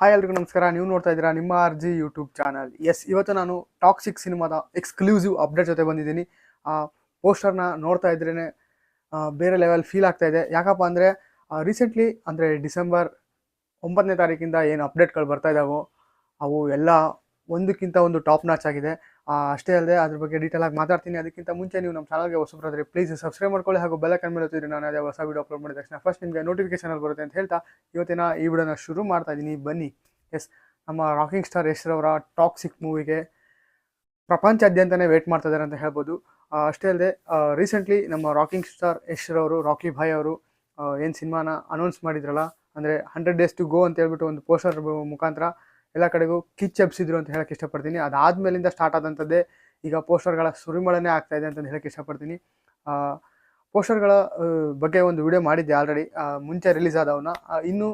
Hi ಎಲ್ರಿಗೂ ನಮಸ್ಕಾರ. ನೀವು ನೋಡ್ತಾ ಇದ್ದೀರಾ ನಿಮ್ಮ RG ಯೂಟ್ಯೂಬ್ ಚಾನಲ್. ಎಸ್, ಇವತ್ತು ನಾನು ಟಾಕ್ಸಿಕ್ ಸಿನಿಮಾದ ಎಕ್ಸ್ಕ್ಲೂಸಿವ್ ಅಪ್ಡೇಟ್ ಜೊತೆ ಬಂದಿದ್ದೀನಿ. ಆ ಪೋಸ್ಟರ್ನ ನೋಡ್ತಾ ಇದ್ರೇ ಬೇರೆ ಲೆವೆಲ್ ಫೀಲ್ ಆಗ್ತಾ ಇದೆ. ಯಾಕಪ್ಪ ಅಂದರೆ ರೀಸೆಂಟ್ಲಿ ಅಂದರೆ ಡಿಸೆಂಬರ್ 9ನೇ ತಾರೀಕಿಂದ ಏನು ಅಪ್ಡೇಟ್ಗಳು ಬರ್ತಾ ಇದ್ದಾವೋ ಅವು ಎಲ್ಲ ಒಂದಕ್ಕಿಂತ ಒಂದು ಟಾಪ್ ನಾಚ್ ಆಗಿದೆ. ಅಷ್ಟೇ ಅಲ್ಲದೆ ಅದ್ರ ಬಗ್ಗೆ ಡೀಟೇಲ್ ಆಗಿ ಮಾತಾಡ್ತೀನಿ. ಅದಕ್ಕಿಂತ ಮುಂಚೆ ನೀವು ನಮ್ಮ ಚಾನಲ್ಗೆ ಹೊಸಬರಾದರೆ ಪ್ಲೀಸ್ ಸಬ್ಸ್ಕ್ರೈಬ್ ಮಾಡ್ಕೊಳ್ಳಿ ಹಾಗೂ ಬೆಲ್ ಐಕಾನ್ ಮೇಲೆ ಒತ್ತಿದ್ರೆ ನಾನು ಯಾವುದೇ ಹೊಸ ವೀಡಿಯೋ ಅಪ್ಲೋಡ್ ಮಾಡಿದ ತಕ್ಷಣ ಫಸ್ಟ್ ನಿಮಗೆ ನೋಟಿಫಿಕೇಶನ್ ಬರುತ್ತೆ ಅಂತ ಹೇಳ್ತಾ ಇವತ್ತಿನ ಈ ವಿಡಿಯೋನ ಶುರು ಮಾಡ್ತಾ ಇದ್ದೀನಿ. ಬನ್ನಿ. ಎಸ್, ನಮ್ಮ ರಾಕಿಂಗ್ ಸ್ಟಾರ್ ಯಶ್ ಅವರ ಟಾಕ್ಸಿಕ್ ಮೂವಿಗೆ ಪ್ರಪಂಚಾದ್ಯಂತನೇ ವೇಟ್ ಮಾಡ್ತಾ ಇದ್ದಾರೆ ಅಂತ ಹೇಳ್ಬೋದು. ಅಷ್ಟೇ ಅಲ್ಲದೆ ರೀಸೆಂಟ್ಲಿ ನಮ್ಮ ರಾಕಿಂಗ್ ಸ್ಟಾರ್ ಯಶ್ ಅವರು, ರಾಕಿ ಭಾಯ್ ಅವರು ಏನು ಸಿನಿಮಾನ ಅನೌನ್ಸ್ ಮಾಡಿದ್ರಲ್ಲ, ಅಂದರೆ 100 days to go ಅಂತ ಹೇಳ್ಬಿಟ್ಟು ಒಂದು ಪೋಸ್ಟರ್ ಮುಖಾಂತರ ಎಲ್ಲ ಕಡೆಗೂ ಕಿಚ್ ಎಬ್ಸಿದ್ರು ಅಂತ ಹೇಳಕ್ಕೆ ಇಷ್ಟಪಡ್ತೀನಿ. ಅದಾದಮೇಲಿಂದ ಸ್ಟಾರ್ಟ್ ಆದಂಥದ್ದೇ ಈಗ ಪೋಸ್ಟರ್ಗಳ ಸುರಿಮಳೆನೇ ಆಗ್ತಾ ಇದೆ ಅಂತ ಹೇಳಕ್ಕೆ ಇಷ್ಟಪಡ್ತೀನಿ. ಪೋಸ್ಟರ್ಗಳ ಬಗ್ಗೆ ಒಂದು ವಿಡಿಯೋ ಮಾಡಿದ್ದೆ ಆಲ್ರೆಡಿ, ಮುಂಚೆ ರಿಲೀಸ್ ಆದವನ್ನ. ಇನ್ನು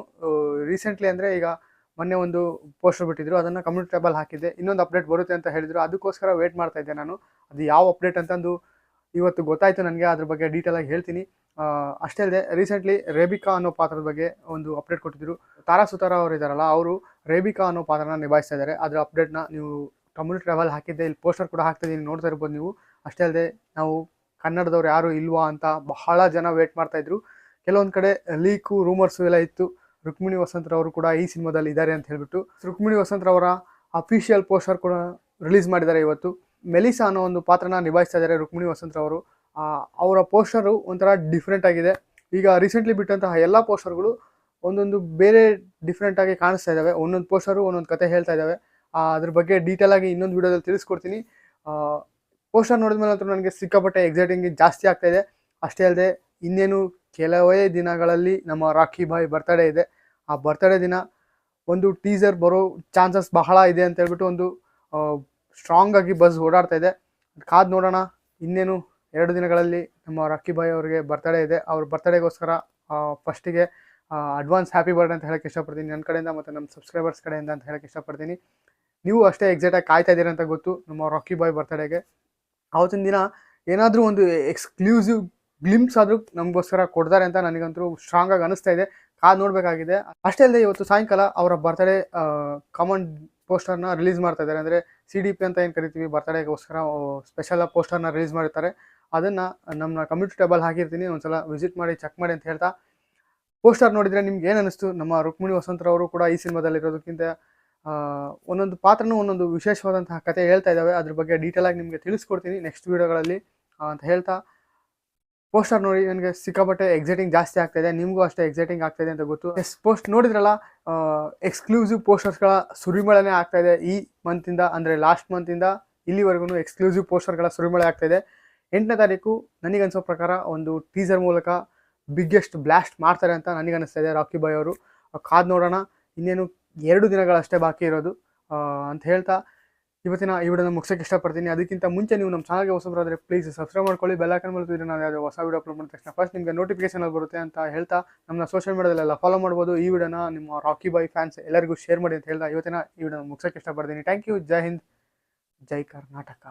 ರೀಸೆಂಟ್ಲಿ ಅಂದರೆ ಈಗ ಮೊನ್ನೆ ಒಂದು ಪೋಸ್ಟರ್ ಬಿಟ್ಟಿದ್ರು, ಅದನ್ನು ಕಮ್ಯುನಿಟಿ ಟ್ಯಾಬಲ್ಲಿ ಹಾಕಿದ್ದೆ. ಇನ್ನೊಂದು ಅಪ್ಡೇಟ್ ಬರುತ್ತೆ ಅಂತ ಹೇಳಿದ್ರು, ಅದಕ್ಕೋಸ್ಕರ ವೇಟ್ ಮಾಡ್ತಾ ಇದ್ದೆ ನಾನು. ಅದು ಯಾವ ಅಪ್ಡೇಟ್ ಅಂತಂದು ಇವತ್ತು ಗೊತ್ತಾಯಿತು ನನಗೆ. ಅದ್ರ ಬಗ್ಗೆ ಡೀಟೇಲಾಗಿ ಹೇಳ್ತೀನಿ. ಅಷ್ಟೇ ಅಲ್ಲದೆ ರೀಸೆಂಟ್ಲಿ ರೇಬಿಕಾ ಅನ್ನೋ ಪಾತ್ರದ ಬಗ್ಗೆ ಒಂದು ಅಪ್ಡೇಟ್ ಕೊಟ್ಟಿದ್ರು. ತಾರಾ ಸುತಾರ ಅವರು ಇದ್ದಾರಲ್ಲ, ಅವರು ರೇಬಿಕಾ ಅನ್ನೋ ಪಾತ್ರನ ನಿಭಾಯಿಸ್ತಾ ಇದ್ದಾರೆ. ಅದರ ಅಪ್ಡೇಟ್ನ ನೀವು ಕಮ್ಯುನಿಟಿ ಟ್ಯಾಬಲ್ಲಿ ಹಾಕಿದ್ದೆ, ಇಲ್ಲಿ ಪೋಸ್ಟರ್ ಕೂಡ ಹಾಕ್ತಿದ್ದೀನಿ, ನೋಡ್ತಾ ಇರ್ಬೋದು ನೀವು. ಅಷ್ಟೇ ಅಲ್ಲದೆ ನಾವು ಕನ್ನಡದವ್ರು ಯಾರು ಇಲ್ವಾ ಅಂತ ಬಹಳ ಜನ ವೇಟ್ ಮಾಡ್ತಾಯಿದ್ರು. ಕೆಲವೊಂದು ಕಡೆ ಲೀಕು ರೂಮರ್ಸು ಎಲ್ಲ ಇತ್ತು. ರುಕ್ಮಿಣಿ ವಸಂತರವರು ಕೂಡ ಈ ಸಿನಿಮಾದಲ್ಲಿ ಇದ್ದಾರೆ ಅಂತ ಹೇಳ್ಬಿಟ್ಟು ರುಕ್ಮಿಣಿ ವಸಂತರವರ ಅಫಿಷಿಯಲ್ ಪೋಸ್ಟರ್ ಕೂಡ ರಿಲೀಸ್ ಮಾಡಿದ್ದಾರೆ ಇವತ್ತು. ಮೆಲಿಸಾ ಅನ್ನೋ ಒಂದು ಪಾತ್ರನ ನಿಭಾಯಿಸ್ತಾ ಇದ್ದಾರೆ ರುಕ್ಮಿಣಿ ವಸಂತರವರು. ಅವರ ಪೋಸ್ಟರು ಒಂಥರ ಡಿಫ್ರೆಂಟ್ ಆಗಿದೆ. ಈಗ ರೀಸೆಂಟ್ಲಿ ಬಿಟ್ಟಂತಹ ಎಲ್ಲ ಪೋಸ್ಟರ್ಗಳು ಒಂದೊಂದು ಬೇರೆ ಡಿಫ್ರೆಂಟಾಗಿ ಕಾಣಿಸ್ತಾ ಇದ್ದಾವೆ. ಒಂದೊಂದು ಪೋಸ್ಟರು ಒಂದೊಂದು ಕತೆ ಹೇಳ್ತಾ ಇದ್ದಾವೆ. ಅದ್ರ ಬಗ್ಗೆ ಡೀಟೇಲಾಗಿ ಇನ್ನೊಂದು ವಿಡಿಯೋದಲ್ಲಿ ತಿಳಿಸ್ಕೊಡ್ತೀನಿ. ಪೋಸ್ಟರ್ ನೋಡಿದ ಮೇಲೆ ಅಂತೂ ನನಗೆ ಸಿಕ್ಕಾಪಟ್ಟೆ ಎಕ್ಸೈಟಿಂಗ್ ಜಾಸ್ತಿ ಆಗ್ತಾ ಇದೆ. ಅಷ್ಟೇ ಅಲ್ಲದೆ ಇನ್ನೇನು ಕೆಲವೇ ದಿನಗಳಲ್ಲಿ ನಮ್ಮ ರಾಖಿ ಭಾಯ್ ಬರ್ತಡೇ ಇದೆ. ಆ ಬರ್ತಡೇ ದಿನ ಒಂದು ಟೀಸರ್ ಬರೋ ಚಾನ್ಸಸ್ ಬಹಳ ಇದೆ ಅಂತ ಹೇಳ್ಬಿಟ್ಟು ಒಂದು ಸ್ಟ್ರಾಂಗ್ ಆಗಿ ಬಸ್ ಓಡಾಡ್ತಾ ಇದೆ. ಕಾದು ನೋಡೋಣ. ಇನ್ನೇನು 2 ದಿನಗಳಲ್ಲಿ ನಮ್ಮ ರಾಖಿ ಭಾಯ್ ಅವರಿಗೆ ಬರ್ತಡೇ ಇದೆ. ಅವ್ರ ಬರ್ತಡೇಗೋಸ್ಕರ ಫಸ್ಟಿಗೆ ಅಡ್ವಾನ್ಸ್ ಹ್ಯಾಪಿ ಬರ್ಡೇ ಅಂತ ಹೇಳಕ್ಕೆ ಇಷ್ಟಪಡ್ತೀನಿ ನನ್ನ ಕಡೆಯಿಂದ, ಮತ್ತು ನಮ್ಮ ಸಬ್ಸ್ಕ್ರೈಬರ್ಸ್ ಕಡೆಯಿಂದ ಅಂತ ಹೇಳಕ್ಕೆ ಇಷ್ಟಪಡ್ತೀನಿ. ನೀವು ಅಷ್ಟೇ ಎಕ್ಸೈಟಾಗಿ ಕಾಯ್ತಾ ಇದ್ದೀರ ಅಂತ ಗೊತ್ತು ನಮ್ಮ ರಾಕಿ ಭಾಯ್ ಬರ್ತಡೇಗೆ. ಆವತ್ತಿನ ದಿನ ಏನಾದರೂ ಒಂದು ಎಕ್ಸ್ಕ್ಲೂಸಿವ್ ಗ್ಲಿಮ್ಸ್ ಆದರೂ ನಮಗೋಸ್ಕರ ಕೊಡ್ತಾರೆ ಅಂತ ನನಗಂತೂ ಸ್ಟ್ರಾಂಗ್ ಆಗಿ ಅನಿಸ್ತಾ ಇದೆ. ಕಾದು ನೋಡಬೇಕಾಗಿದೆ. ಅಷ್ಟೇ ಅಲ್ಲದೆ ಇವತ್ತು ಸಾಯಂಕಾಲ ಅವರ ಬರ್ತಡೇ ಕಾಮನ್ ಪೋಸ್ಟರ್ನ ರಿಲೀಸ್ ಮಾಡ್ತಾ ಇದ್ದಾರೆ. ಅಂದರೆ CDP ಅಂತ ಏನು ಕರಿತೀವಿ, ಬರ್ತಡೇಗೋಸ್ಕರ ಸ್ಪೆಷಲ್ ಪೋಸ್ಟರ್ನ ರಿಲೀಸ್ ಮಾಡಿರ್ತಾರೆ. ಅದನ್ನು ನಮ್ಮ ಕಮ್ಯುನಿಟಿ ಟ್ಯಾಬಲ್ಲಿ ಹಾಕಿರ್ತೀನಿ, ಒಂದ್ಸಲ ವಿಸಿಟ್ ಮಾಡಿ ಚೆಕ್ ಮಾಡಿ ಅಂತ ಹೇಳ್ತಾ, ಪೋಸ್ಟರ್ ನೋಡಿದರೆ ನಿಮ್ಗೆ ಏನು ಅನ್ನಿಸ್ತು? ನಮ್ಮ ರುಕ್ಮಿಣಿ ವಸಂತರವರು ಕೂಡ ಈ ಸಿನಿಮಾದಲ್ಲಿರೋದಕ್ಕಿಂತ ಒಂದೊಂದು ಪಾತ್ರನೂ ಒಂದೊಂದು ವಿಶೇಷವಾದಂತಹ ಕತೆ ಹೇಳ್ತಾ ಇದ್ದಾವೆ. ಅದ್ರ ಬಗ್ಗೆ ಡೀಟೇಲಾಗಿ ನಿಮಗೆ ತಿಳಿಸ್ಕೊಡ್ತೀನಿ ನೆಕ್ಸ್ಟ್ ವೀಡಿಯೋಗಳಲ್ಲಿ ಅಂತ ಹೇಳ್ತಾ, ಪೋಸ್ಟರ್ ನೋಡಿ ನನಗೆ ಸಿಕ್ಕಾಪಟ್ಟೆ ಎಕ್ಸೈಟಿಂಗ್ ಜಾಸ್ತಿ ಆಗ್ತಾಯಿದೆ. ನಿಮಗೂ ಅಷ್ಟೇ ಎಕ್ಸೈಟಿಂಗ್ ಆಗ್ತಾಯಿದೆ ಅಂತ ಗೊತ್ತು. ಪೋಸ್ಟ್ ನೋಡಿದ್ರಲ್ಲ, ಎಕ್ಸ್ಕ್ಲೂಸಿವ್ ಪೋಸ್ಟರ್ಸ್ಗಳ ಸುರಿಮಳೆನೇ ಆಗ್ತಾಯಿದೆ ಈ ಮಂತಿಂದ. ಅಂದರೆ ಲಾಸ್ಟ್ ಮಂತಿಂದ ಇಲ್ಲಿವರೆಗೂ ಎಕ್ಸ್ಕ್ಲೂಸಿವ್ ಪೋಸ್ಟರ್ಗಳ ಸುರಿಮಳೆ ಆಗ್ತಾಯಿದೆ. 8ನೇ ತಾರೀಕು ನನಗನ್ಸೋ ಪ್ರಕಾರ ಒಂದು ಟೀಸರ್ ಮೂಲಕ ಬಿಗ್ಗೆಸ್ಟ್ ಬ್ಲಾಸ್ಟ್ ಮಾಡ್ತಾರೆ ಅಂತ ನನಗನ್ನಿಸ್ತಾ ಇದೆ ರಾಕಿ ಭಾಯ್ ಅವರು. ಕಾದು ನೋಡೋಣ. ಇನ್ನೇನು 2 ದಿನಗಳಷ್ಟೇ ಬಾಕಿ ಇರೋದು ಅಂತ ಹೇಳ್ತಾ ಇವತ್ತಿನ ಈ ವಿಡಿಯೋನ ಮುಗಿಸೋಕ್ಕೆ ಇಷ್ಟಪಡ್ತೀನಿ. ಅದಕ್ಕಿಂತ ಮುಂಚೆ ನೀವು ನಮ್ಮ ಚಾನಲ್ಗೆ ಹೊಸಬರಾದರೆ ಪ್ಲೀಸ್ ಸಬ್ಸ್ಕ್ರೈಬ್ ಮಾಡ್ಕೊಳ್ಳಿ, ಬೆಲ್ ಐಕಾನ್ ಮೇಲೆ ಒತ್ತಿದ್ರೆ ನಾವು ಯಾವುದೇ ಹೊಸ ವೀಡಿಯೋ ಅಪ್ಲೋಡ್ ಮಾಡಿದ ತಕ್ಷಣ ಫಸ್ಟ್ ನಿಮಗೆ ನೋಟಿಫಿಕೇಶನ್ ಬರುತ್ತೆ ಅಂತ ಹೇಳ್ತಾ, ನಮ್ಮನ್ನ ಸೋಷಿಯಲ್ ಮೀಡಿಯಾದಲ್ಲೆಲ್ಲ ಫಾಲೋ ಮಾಡ್ಬೋದು. ಈ ವಿಡಿಯೋನ ನಿಮ್ಮ ರಾಕಿ ಭಾಯ್ ಫ್ಯಾನ್ಸ್ ಎಲ್ಲರಿಗೂ ಶೇರ್ ಮಾಡಿ ಅಂತ ಹೇಳ್ತಾ ಇವತ್ತಿನ ಈ ವಿಡಿಯೋನ ಮುಗಿಸೋಕ್ಕೆ ಇಷ್ಟಪಡ್ತೀನಿ. Thank you. ಜೈ ಹಿಂದ್, ಜೈ ಕರ್ನಾಟಕ.